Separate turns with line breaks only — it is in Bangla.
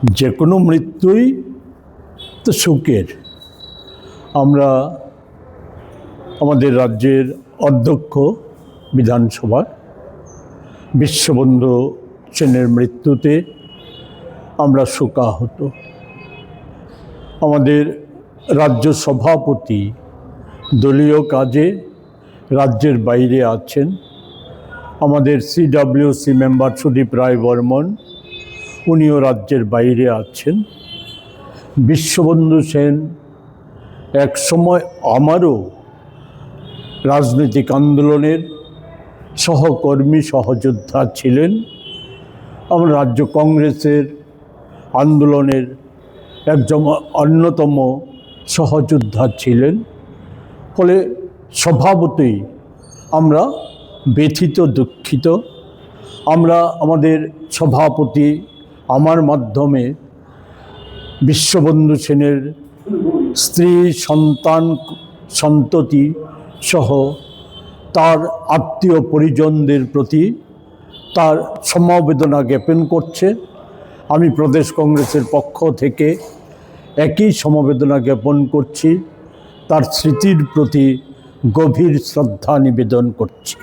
যে কোনো মৃত্যুই তো সুখের। আমরা আমাদের রাজ্যের অধ্যক্ষ বিধানসভার বিশ্ববন্ধু সেনের মৃত্যুতে আমরা শোকাহত। আমাদের রাজ্য সভাপতি দলীয় কাজে রাজ্যের বাইরে আছেন। আমাদের CWC মেম্বার সুদীপ রায় বর্মন, উনিও রাজ্যের বাইরে আছেন। বিশ্ববন্ধু সেন একসময় আমারও রাজনৈতিক আন্দোলনের সহকর্মী সহযোদ্ধা ছিলেন। আমরা রাজ্য কংগ্রেসের আন্দোলনের একজন অন্যতম সহযোদ্ধা ছিলেন। ফলে স্বভাবতই আমরা ব্যথিত, দুঃখিত। আমরা আমাদের সভাপতি আমার মাধ্যমে বিশ্ববন্ধু সেনের স্ত্রী, সন্তান, সন্ততি সহ তার আত্মীয় পরিজনদের প্রতি তার সমবেদনা জ্ঞাপন করছে। আমি প্রদেশ কংগ্রেসের পক্ষ থেকে একই সমবেদনা জ্ঞাপন করছি, তার স্মৃতির প্রতি গভীর শ্রদ্ধা নিবেদন করছি।